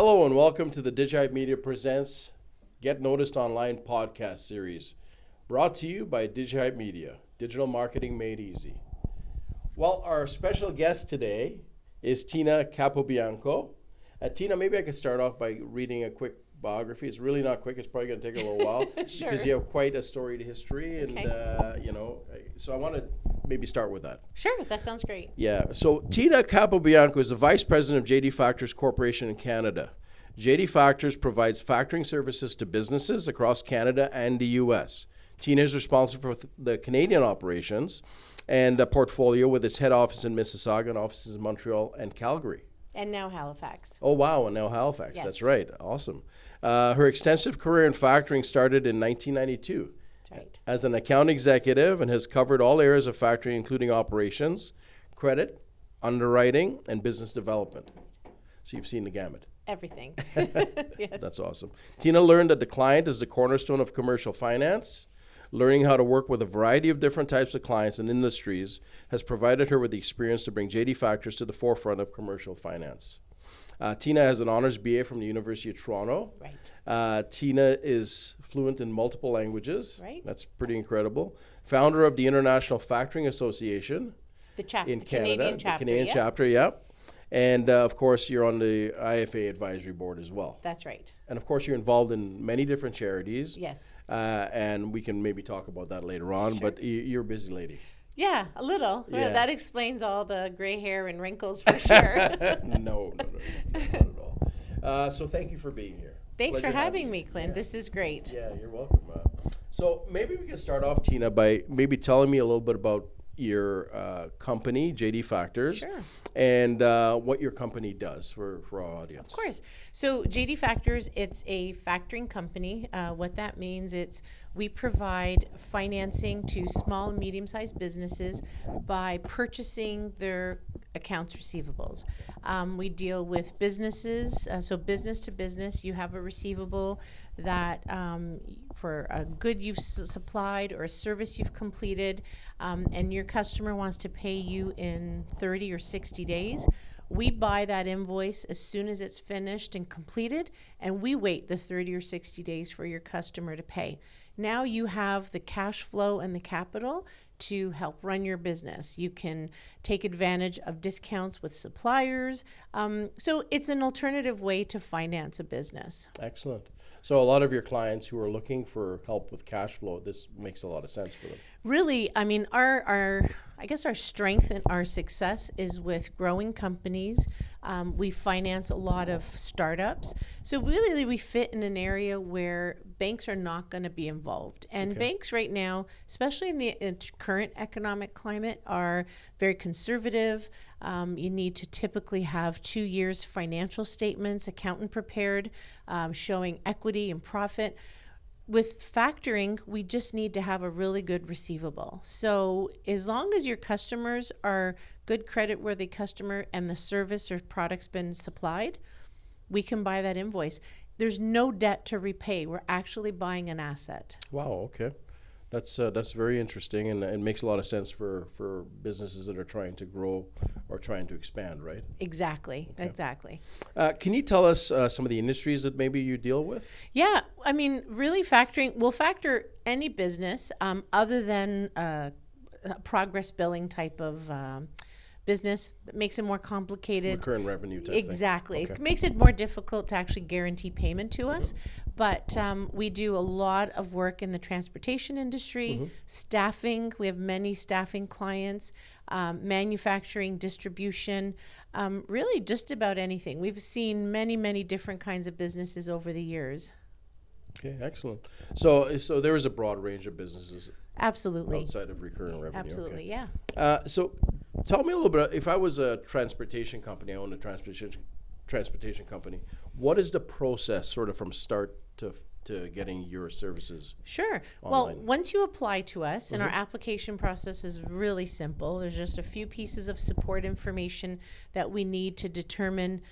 Hello and welcome to the DigiHype Media Presents Get Noticed Online podcast series, brought to you by DigiHype Media, digital marketing made easy. Well, our special guest today is Tina Capobianco. Tina, maybe I could start off by reading a quick biography. It's really not quick. It's probably going to take a little while Sure. because you have quite a storied history, and so I want to maybe start with that. Sure, that sounds great. Yeah. So Tina Capobianco is the Vice President of JD Factors Corporation in Canada. JD Factors provides factoring services to businesses across Canada and the U.S. Tina is responsible for the Canadian operations and a portfolio with its head office in Mississauga and offices in Montreal and Calgary. And now Halifax. Oh, wow. And now Halifax. Yes. That's right. Awesome. Her extensive career in factoring started in 1992. That's right. As an account executive and has covered all areas of factoring, including operations, credit, underwriting, and business development. So you've seen the gamut. Everything. Yes. That's awesome. Tina learned that the client is the cornerstone of commercial finance. Learning how to work with a variety of different types of clients and industries has provided her with the experience to bring JD Factors to the forefront of commercial finance. Tina has an honors BA from the University of Toronto. Right. Tina is fluent in multiple languages. Right. That's pretty incredible. Founder of the International Factoring Association The in Canadian Canada, chapter. the Canadian chapter, yeah. And of course, you're on the IFA Advisory Board as well. That's right. And of course, you're involved in many different charities. Yes. And we can maybe talk about that later on, Sure. but you're a busy lady. Yeah, a little. Yeah. Well, that explains all the gray hair and wrinkles for sure. No, not at all. So thank you for being here. Thanks Pleasure for having you. me, Clint. Yeah. This is great. Yeah, you're welcome. So maybe we can start off, Tina, by maybe telling me a little bit about your company, JD Factors, Sure. and what your company does for our audience. Of course. So JD Factors, it's a factoring company. What that means, we provide financing to small and medium-sized businesses by purchasing their accounts receivables. We deal with businesses, so business to business. You have a receivable that for a good you've supplied or a service you've completed, and your customer wants to pay you in 30 or 60 days. We buy that invoice as soon as it's finished and completed, and we wait the 30 or 60 days for your customer to pay. Now you have the cash flow and the capital to help run your business. You can take advantage of discounts with suppliers. So it's an alternative way to finance a business. Excellent. So a lot of your clients who are looking for help with cash flow, this makes a lot of sense for them. Really, I mean, our strength and our success is with growing companies. We finance a lot of startups. So really, we fit in an area where banks are not going to be involved. And banks right now, especially in the current economic climate, are very conservative. You need to typically have 2 years financial statements, accountant prepared, showing equity and profit. With factoring, we just need to have a really good receivable. So as long as your customers are good credit-worthy customer and the service or product's been supplied, we can buy that invoice. There's no debt to repay. We're actually buying an asset. Wow, okay. That's very interesting, and it makes a lot of sense for businesses that are trying to grow or trying to expand, right? Exactly, exactly. Can you tell us some of the industries that maybe you deal with? Yeah, I mean, really factoring, we'll factor any business other than a progress billing type of business. It makes it more complicated. Recurrent revenue type Exactly. thing. Okay. It makes it more difficult to actually guarantee payment to us. But we do a lot of work in the transportation industry, staffing. We have many staffing clients, manufacturing, distribution, really just about anything. We've seen many, many different kinds of businesses over the years. Okay, excellent. So there is a broad range of businesses Absolutely. outside of recurring revenue. Absolutely, Okay. yeah. So tell me a little bit, if I was a transportation company, I own a transportation company, what is the process sort of from start to getting your services? Sure. online? Well, once you apply to us, and our application process is really simple, there's just a few pieces of support information that we need to determine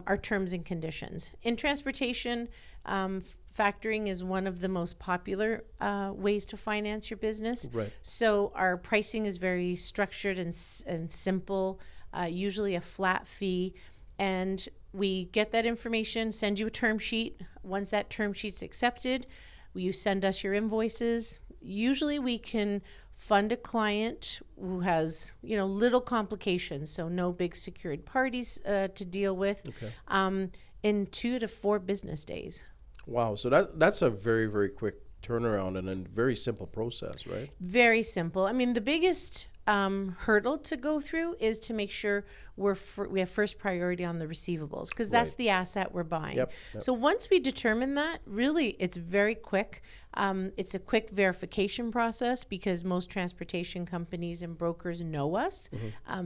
our terms and conditions. In transportation, factoring is one of the most popular ways to finance your business. Right. So our pricing is very structured and simple, usually a flat fee. And we get that information, send you a term sheet. Once that term sheet's accepted, you send us your invoices. Usually we can fund a client who has, little complications, so no big secured parties to deal with, in 2 to 4 business days. Wow. So that's a very, very quick turnaround and a very simple process, right? Very simple. I mean, the biggest hurdle to go through is to make sure we have first priority on the receivables, because that's the asset we're buying. Yep. So once we determine that, really it's very quick. It's a quick verification process because most transportation companies and brokers know us.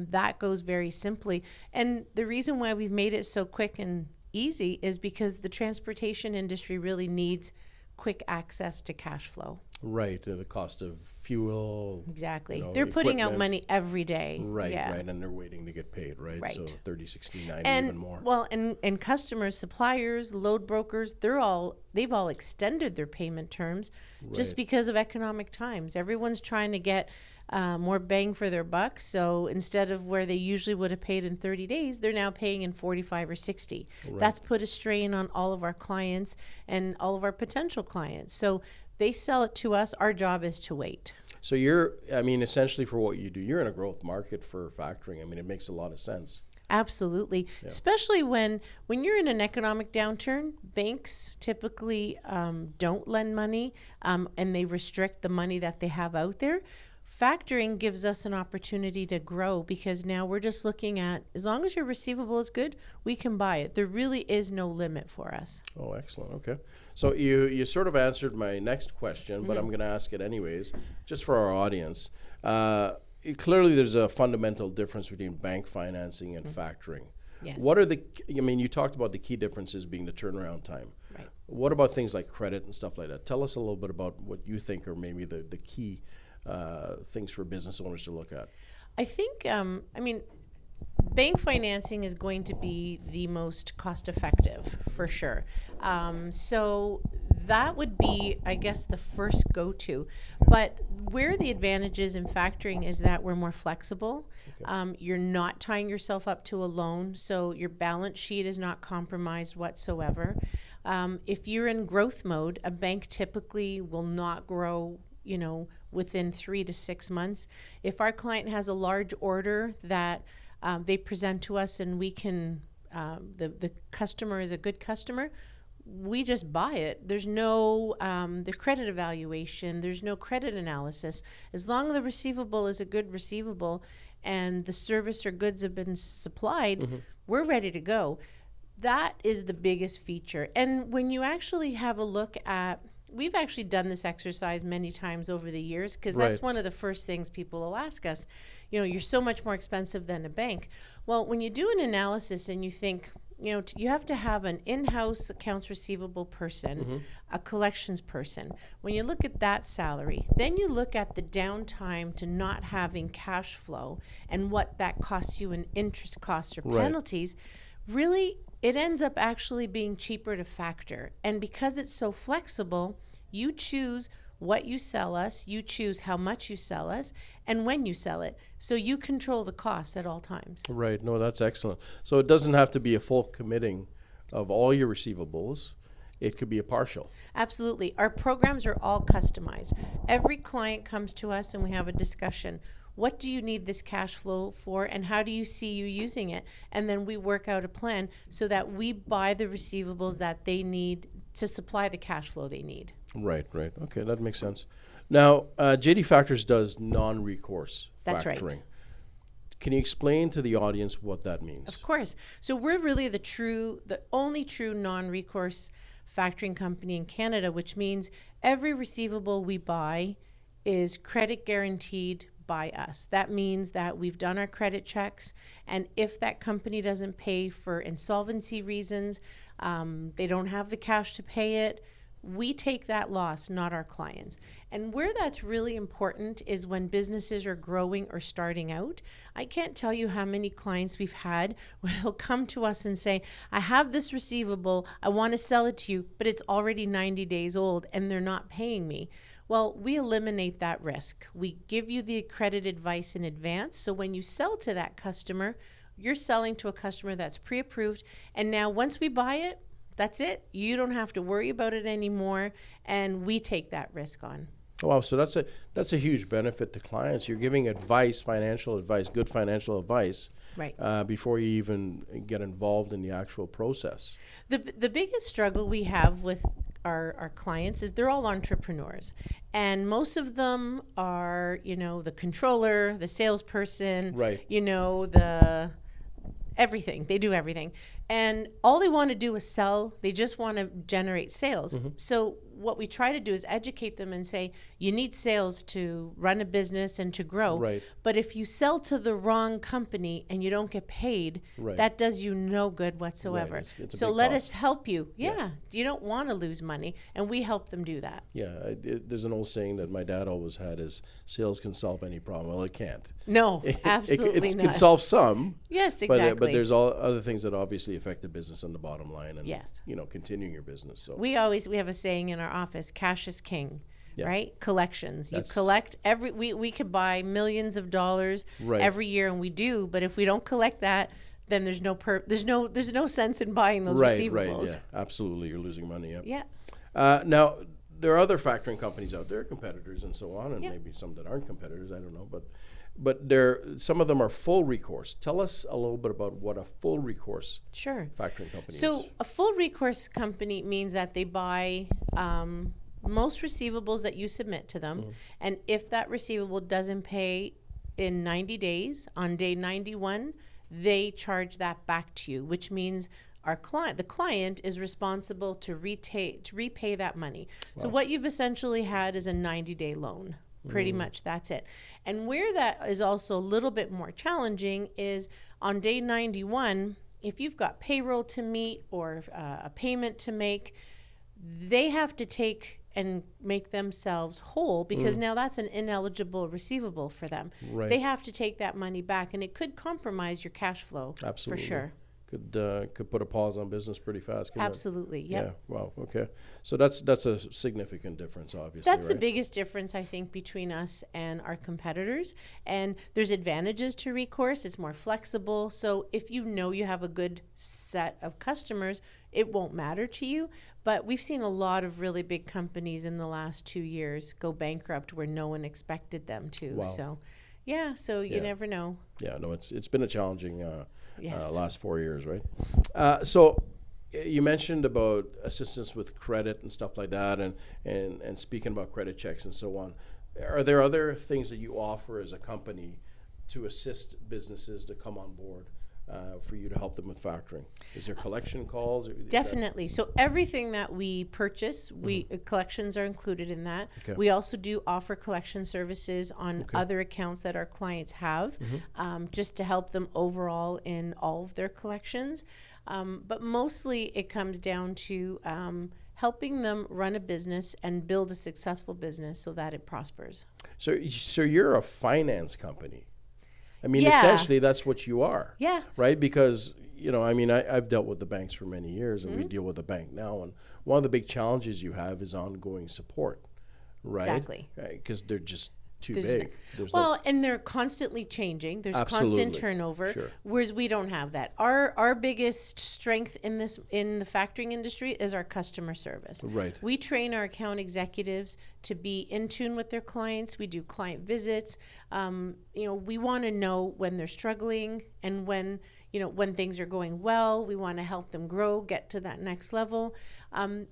That goes very simply. And the reason why we've made it so quick and easy is because the transportation industry really needs quick access to cash flow. Right, the cost of fuel. Exactly. They're putting out equipment. money every day. Right, Yeah. right, and they're waiting to get paid, right? Right. So 30, 60, 90, And even more. well, and customers, suppliers, load brokers, they've all extended their payment terms just Right. because of economic times. Everyone's trying to get more bang for their buck. So instead of where they usually would have paid in 30 days, they're now paying in 45 or 60. Right. That's put a strain on all of our clients and all of our potential clients. So they sell it to us. Our job is to wait. So essentially for what you do, you're in a growth market for factoring. I mean, it makes a lot of sense. Absolutely, especially when you're in an economic downturn. Banks typically don't lend money, and they restrict the money that they have out there. Factoring gives us an opportunity to grow because now we're just looking at, as long as your receivable is good, we can buy it. There really is no limit for us. Oh, excellent. Okay. So you sort of answered my next question, but I'm going to ask it anyways, just for our audience. Clearly, there's a fundamental difference between bank financing and factoring. Yes. What are you talked about the key differences being the turnaround time. Right. What about things like credit and stuff like that? Tell us a little bit about what you think are maybe the key things for business owners to look at. I think, bank financing is going to be the most cost effective for sure. So that would be, I guess, the first go-to. But where the advantage is in factoring is that we're more flexible. You're not tying yourself up to a loan, so your balance sheet is not compromised whatsoever. If you're in growth mode, a bank typically will not grow, within 3 to 6 months. If our client has a large order that they present to us and we can, the customer is a good customer, we just buy it. There's no the credit evaluation, there's no credit analysis. As long as the receivable is a good receivable and the service or goods have been supplied, we're ready to go. That is the biggest feature. And when you actually have a look at, we've actually done this exercise many times over the years because that's one of the first things people will ask us. You're so much more expensive than a bank. Well, when you do an analysis and you think, you have to have an in-house accounts receivable person, a collections person. When you look at that salary, then you look at the downtime to not having cash flow and what that costs you in interest costs or penalties. Really, it ends up actually being cheaper to factor. And because it's so flexible, you choose what you sell us, you choose how much you sell us, and when you sell it. So you control the costs at all times. Right. No, that's excellent. So it doesn't have to be a full committing of all your receivables. It could be a partial. Absolutely. Our programs are all customized. Every client comes to us and we have a discussion. What do you need this cash flow for, and how do you see you using it? And then we work out a plan so that we buy the receivables that they need to supply the cash flow they need. Right. Okay, that makes sense. Now, JD Factors does non-recourse That's factoring. right. Can you explain to the audience what that means? Of course. So we're really the only true non-recourse factoring company in Canada, which means every receivable we buy is credit guaranteed by us. That means that we've done our credit checks, and if that company doesn't pay for insolvency reasons, they don't have the cash to pay it, we take that loss, not our clients. And where that's really important is when businesses are growing or starting out. I can't tell you how many clients we've had where they'll come to us and say, I have this receivable, I want to sell it to you, but it's already 90 days old and they're not paying me. Well, we eliminate that risk. We give you the credit advice in advance. So when you sell to that customer, You're selling to a customer that's pre-approved, and now once we buy it, that's it. You don't have to worry about it anymore, and we take that risk on. Oh, wow, so that's a huge benefit to clients. You're giving advice, financial advice, good financial advice, Right. Before you even get involved in the actual process. The biggest struggle we have with our clients is they're all entrepreneurs, and most of them are, the controller, the salesperson, Right. the everything. They do everything, and all they want to do is sell. They just want to generate sales. So what we try to do is educate them and say, you need sales to run a business and to grow. Right. But if you sell to the wrong company and you don't get paid, Right. that does you no good whatsoever. Right. It's a So big let cost. us help you. Yeah. You don't want to lose money, and we help them do that. Yeah, there's an old saying that my dad always had is sales can solve any problem. Well, it can't. No, absolutely It not. can solve some. Yes, exactly. But there's all other things that obviously affect the business and the bottom line and, Yes. Continuing your business. So We have a saying in our office, cash is king. Yeah. Right? Collections. That's- You collect we could buy millions of dollars Right. every year, and we do, but if we don't collect that, then there's no sense in buying those right, receivables. yeah, absolutely. You're losing money. Yeah. Yeah. Now, there are other factoring companies out there, competitors and so on, and Yeah. maybe some that aren't competitors. I don't know, but some of them are full recourse. Tell us a little bit about what a full recourse Sure. factoring company So is. a full recourse company means that they buy most receivables that you submit to them, and if that receivable doesn't pay in 90 days, on day 91, they charge that back to you, which means the client is responsible to repay that money. So what you've essentially had is a 90-day loan. Pretty much that's it. And where that is also a little bit more challenging is on day 91, if you've got payroll to meet or a payment to make, they have to take and make themselves whole, because now that's an ineligible receivable for them. Right. They have to take that money back, and it could compromise your cash flow. Absolutely. For sure. Could put a pause on business pretty fast. couldn't it? Absolutely. Yep. Yeah. Wow. Okay. So that's a significant difference, obviously. That's the right? biggest difference, I think, between us and our competitors. And there's advantages to recourse. It's more flexible. So if you know you have a good set of customers, it won't matter to you. But we've seen a lot of really big companies in the last 2 years go bankrupt where no one expected them to. Wow. So, yeah, so you Yeah. never know. Yeah. No, it's been a challenging Yes. last 4 years, right? So you mentioned about assistance with credit and stuff like that, and speaking about credit checks and so on. Are there other things that you offer as a company to assist businesses to come on board for you to help them with factoring? Is there collection calls? Definitely. So everything that we purchase, collections are included in that. Okay. We also do offer collection services on other accounts that our clients have, just to help them overall in all of their collections. But mostly it comes down to helping them run a business and build a successful business so that it prospers. So you're a finance company. I mean, Yeah. essentially, that's what you are. Yeah. Right? Because, I've dealt with the banks for many years, and we deal with the bank now. And one of the big challenges you have is ongoing support, right? Exactly. Because they're just too There's big. There's and they're constantly changing. There's Absolutely. constant turnover, Sure. whereas we don't have that. Our biggest strength in the factoring industry is our customer service. Right. We train our account executives to be in tune with their clients. We do client visits. We want to know when they're struggling and when things are going well. We want to help them grow, get to that next level.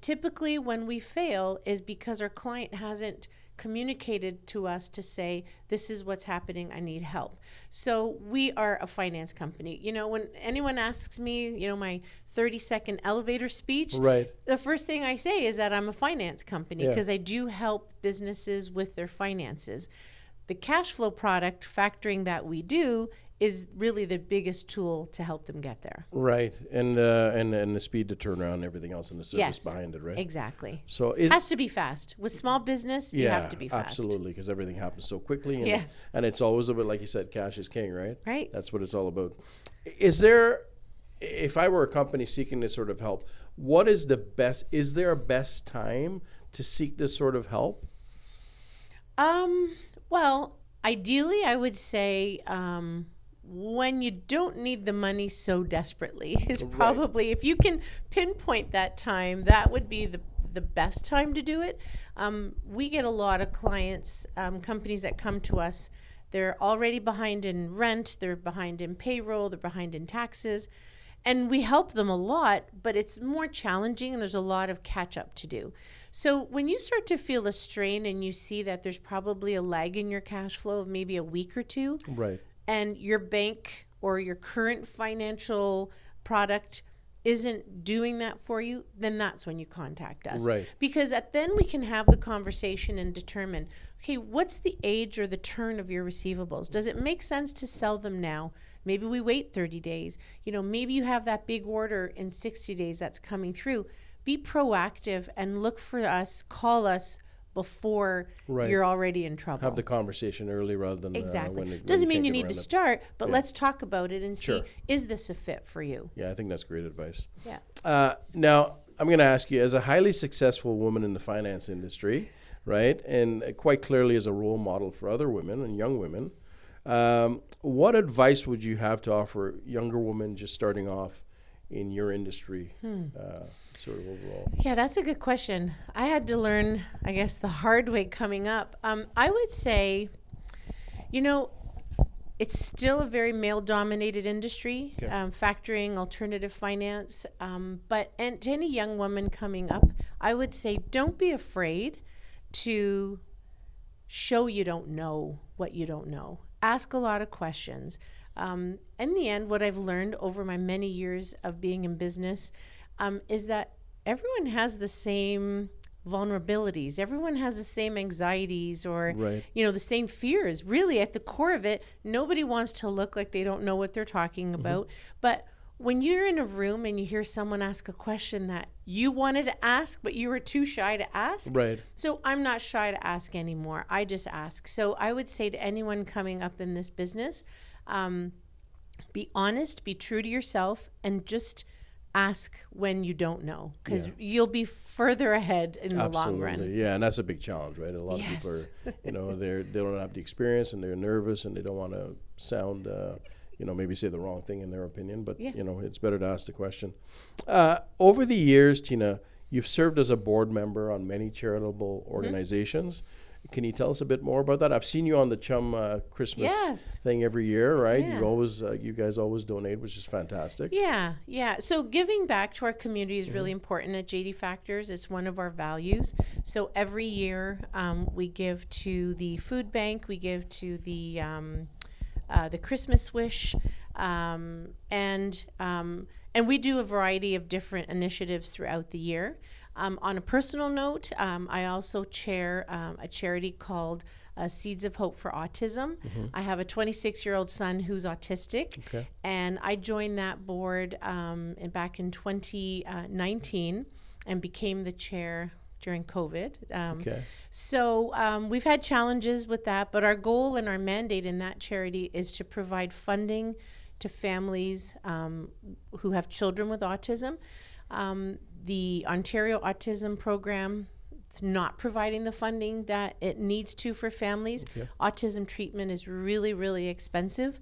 Typically, when we fail is because our client hasn't communicated to us to say, this is what's happening, I need help. So we are a finance company. When anyone asks me, my 30-second elevator speech, Right. the first thing I say is that I'm a finance company, Yeah. because I do help businesses with their finances. The cash flow product factoring that we do is really the biggest tool to help them get there. Right. And the speed to turn around and everything else and the service Yes, behind it, right? Exactly. So It has to be fast. With small business, you have to be fast. Absolutely, because everything happens so quickly. And, Yes. and it's always a bit, like you said, cash is king, right? Right. That's what it's all about. If I were a company seeking this sort of help, is there a best time to seek this sort of help? Well, ideally, I would say when you don't need the money so desperately is probably, if you can pinpoint that time, that would be the best time to do it. We get a lot of clients, companies that come to us. They're already behind in rent, they're behind in payroll, they're behind in taxes, and we help them a lot, but it's more challenging and there's a lot of catch up to do. So when you start to feel a strain and you see that there's probably a lag in your cash flow of maybe a week or two, right, and your bank or your current financial product isn't doing that for you, then that's when you contact us. Right. Because then we can have the conversation and determine, okay, what's the age or the turn of your receivables? Does it make sense to sell them now? Maybe we wait 30 days. Maybe you have that big order in 60 days that's coming through. Be proactive and look for us, call us before you're already in trouble. Have the conversation early rather than exactly. Doesn't mean you need to start, but let's talk about it and see, is this a fit for you? Yeah, I think that's great advice. Yeah. Now, I'm going to ask you, as a highly successful woman in the finance industry, right, and quite clearly as a role model for other women and young women, what advice would you have to offer younger women just starting off in your industry, sort of overall? Yeah, that's a good question. I had to learn, I guess, the hard way coming up. I would say, it's still a very male-dominated industry, factoring, alternative finance. But to any young woman coming up, I would say don't be afraid to show you don't know what you don't know. Ask a lot of questions. In the end, what I've learned over my many years of being in business is that everyone has the same vulnerabilities. Everyone has the same anxieties or, the same fears. Really, at the core of it, nobody wants to look like they don't know what they're talking about. But when you're in a room and you hear someone ask a question that you wanted to ask, but you were too shy to ask. Right. So I'm not shy to ask anymore. I just ask. So I would say to anyone coming up in this business, be honest, be true to yourself, and just ask when you don't know, because you'll be further ahead in the long run. Yeah, and that's a big challenge, right? A lot of people are, they don't have the experience and they're nervous and they don't want to sound, maybe say the wrong thing in their opinion, but it's better to ask the question. Over the years, Tina, you've served as a board member on many charitable organizations. Can you tell us a bit more about that? I've seen you on the Chum Christmas thing every year, right? Yeah. You guys always donate, which is fantastic. Yeah. So giving back to our community is really important at JD Factors. It's one of our values. So every year we give to the food bank, we give to the Christmas Wish, and we do a variety of different initiatives throughout the year. On a personal note, I also chair a charity called Seeds of Hope for Autism. I have a 26-year-old son who's autistic, and I joined that board back in 2019 and became the chair during COVID. So we've had challenges with that, but our goal and our mandate in that charity is to provide funding to families who have children with autism. The Ontario Autism Program is not providing the funding that it needs to for families. Autism treatment is really, really expensive.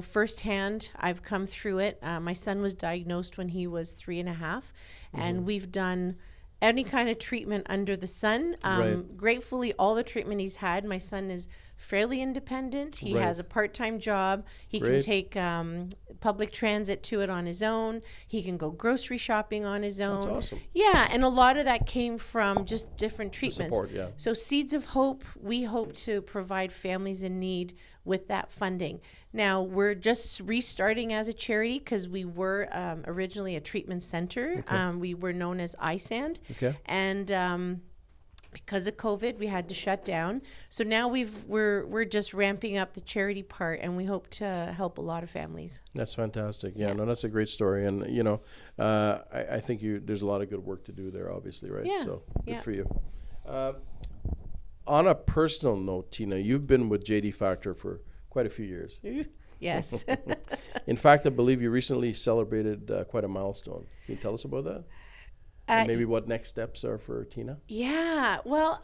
Firsthand, I've come through it. My son was diagnosed when he was 3.5, and we've done any kind of treatment under the sun. Gratefully, all the treatment he's had, my son is fairly independent. He has a part-time job. He can take public transit to it on his own. He can go grocery shopping on his own. That's awesome. Yeah, and a lot of that came from just different treatments. The support, So Seeds of Hope, we hope to provide families in need with that funding. Now, we're just restarting as a charity because we were originally a treatment center. We were known as iSand. And because of COVID, we had to shut down. So now we're just ramping up the charity part, and we hope to help a lot of families. That's fantastic. Yeah, no, that's a great story. And, I think there's a lot of good work to do there, obviously, right? So good for you. On a personal note, Tina, you've been with JD Factor for quite a few years. Yes. In fact, I believe you recently celebrated quite a milestone. Can you tell us about that? And maybe what next steps are for Tina? Yeah, well,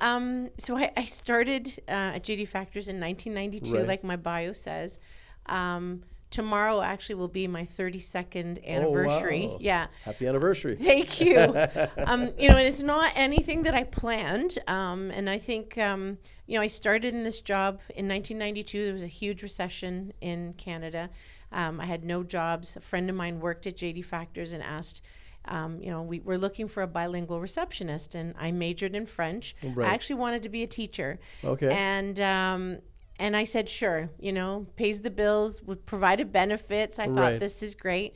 so I started at JD Factors in 1992, like my bio says. Tomorrow actually will be my 32nd anniversary. Oh, wow. Yeah. Happy anniversary. Thank you. And it's not anything that I planned. And I think, I started in this job in 1992. There was a huge recession in Canada. I had no jobs. A friend of mine worked at JD Factors and asked, we're looking for a bilingual receptionist, and I majored in French. Right. I actually wanted to be a teacher. Okay. And I said, sure, pays the bills, provided benefits. I thought, this is great.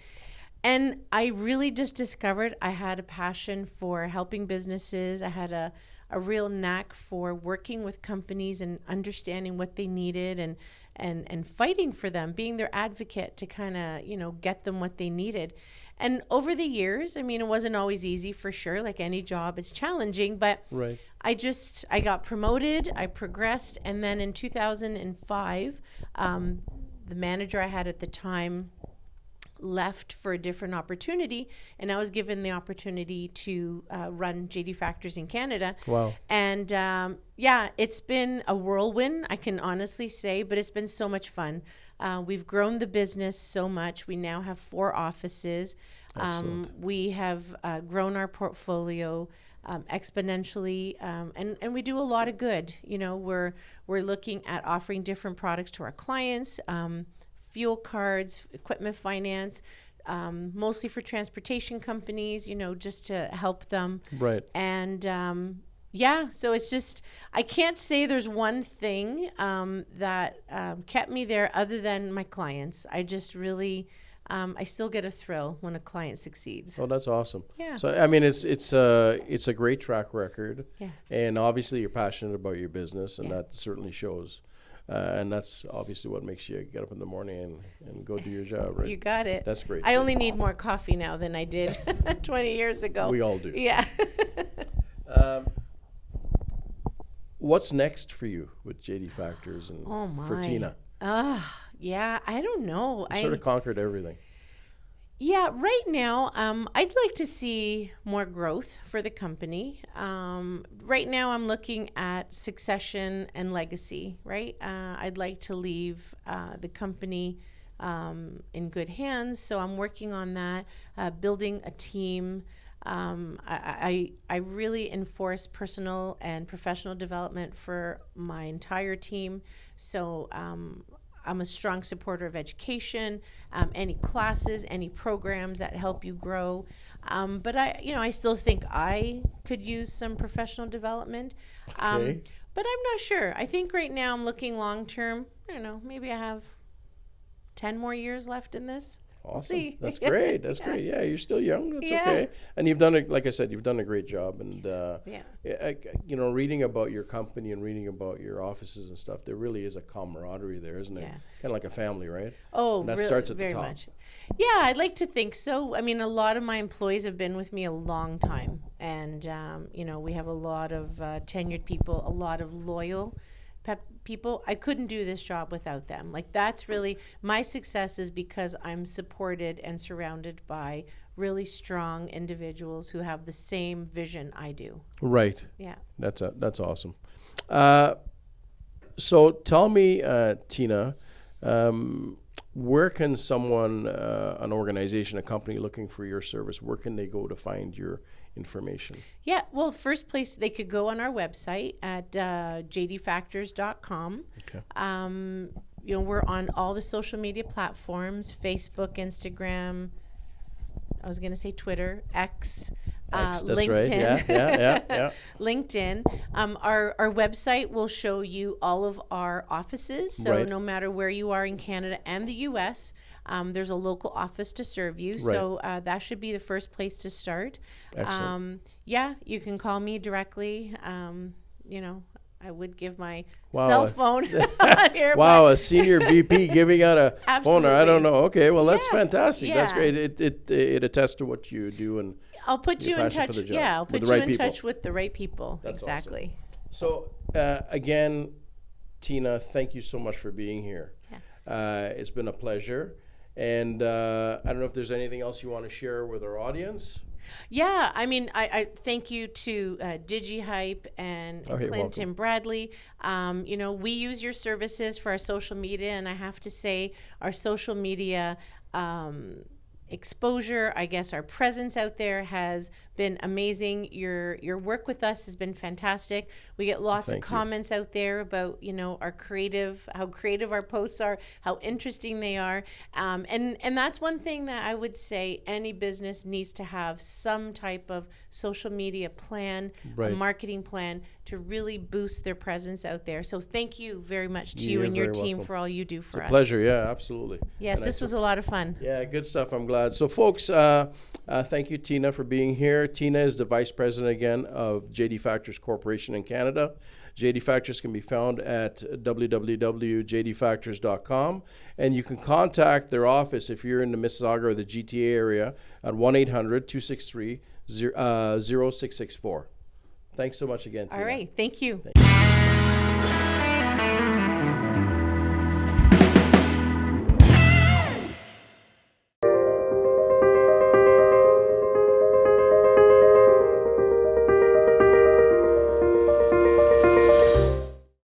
And I really just discovered I had a passion for helping businesses. I had a real knack for working with companies and understanding what they needed and fighting for them, being their advocate to kind of, get them what they needed. And over the years, it wasn't always easy, for sure. Like any job, it's challenging, but right. I got promoted, I progressed, and then in 2005, the manager I had at the time left for a different opportunity, and I was given the opportunity to run JD Factors in Canada. Wow. And it's been a whirlwind, I can honestly say, but it's been so much fun. We've grown the business so much. We now have 4 offices. We have grown our portfolio exponentially, and we do a lot of good. We're looking at offering different products to our clients, fuel cards, equipment finance, mostly for transportation companies, just to help them. Right. And so it's just, I can't say there's one thing that kept me there other than my clients. I just really, I still get a thrill when a client succeeds. Oh, that's awesome. Yeah. So, it's a great track record. Yeah. And obviously you're passionate about your business, and that certainly shows. And that's obviously what makes you get up in the morning and go do your job, right? You got it. That's great. I only need more coffee now than I did 20 years ago. We all do. Yeah. What's next for you with JD Factors and for Tina? Yeah, I don't know. You sort of conquered everything. Yeah, right now, I'd like to see more growth for the company. Right now, I'm looking at succession and legacy, right? I'd like to leave the company in good hands, so I'm working on that, building a team. I really enforce personal and professional development for my entire team, so I'm a strong supporter of education, any classes, any programs that help you grow. But I still think I could use some professional development. Okay. But I'm not sure. I think right now I'm looking long term. I don't know, maybe I have 10 more years left in this. Awesome. We'll see. That's great. That's great. Yeah, you're still young. That's okay. And you've done it, like I said, you've done a great job. And, reading about your company and reading about your offices and stuff, there really is a camaraderie there, isn't it? Yeah. Kind of like a family, right? Oh, and that really, starts at very the top. much. Yeah, I'd like to think so. A lot of my employees have been with me a long time. And, we have a lot of tenured people, a lot of loyal people. I couldn't do this job without them. Like, that's really my success, is because I'm supported and surrounded by really strong individuals who have the same vision I do. Right. Yeah. That's awesome. So tell me, Tina, where can someone, an organization, a company looking for your service, where can they go to find your information? Yeah, well, first place, they could go on our website at jdfactors.com. Okay. We're on all the social media platforms, Facebook, Instagram, I was going to say Twitter, X, that's LinkedIn. right. Yeah. LinkedIn. Our website will show you all of our offices. So no matter where you are in Canada and the U.S., there's a local office to serve you. Right. So that should be the first place to start. Excellent. You can call me directly. I would give my cell phone here. Wow, a senior VP giving out a phone. I don't know. Okay, well, that's fantastic. That's great. It attests to what you do, and I'll put you in touch. Yeah, I'll put you in touch with the right people. That's exactly. Awesome. So again, Tina, thank you so much for being here. Yeah. It's been a pleasure, and I don't know if there's anything else you want to share with our audience. Yeah, I mean, I thank you to DigiHype and Oh, you're Clint welcome. and Bradley. We use your services for our social media, and I have to say, our social media exposure, I guess our presence out there has been amazing. Your work with us has been fantastic. We get lots of Thank you. comments out there about our how creative our posts are, how interesting they are, and that's one thing that I would say any business needs to have some type of social media plan, a Right. marketing plan to really boost their presence out there. So thank you very much to you You're and your very team welcome. for all you do for It's a us. pleasure. Yeah, absolutely. Yes, And this was a lot of fun. Yeah, good stuff. I'm glad. So, folks, thank you, Tina, for being here. Tina is the Vice President again of JD Factors Corporation in Canada. JD Factors can be found at www.jdfactors.com, and you can contact their office if you're in the Mississauga or the GTA area at 1-800-263-0664. Thanks so much again, Tina. All right, thank you. Thank you.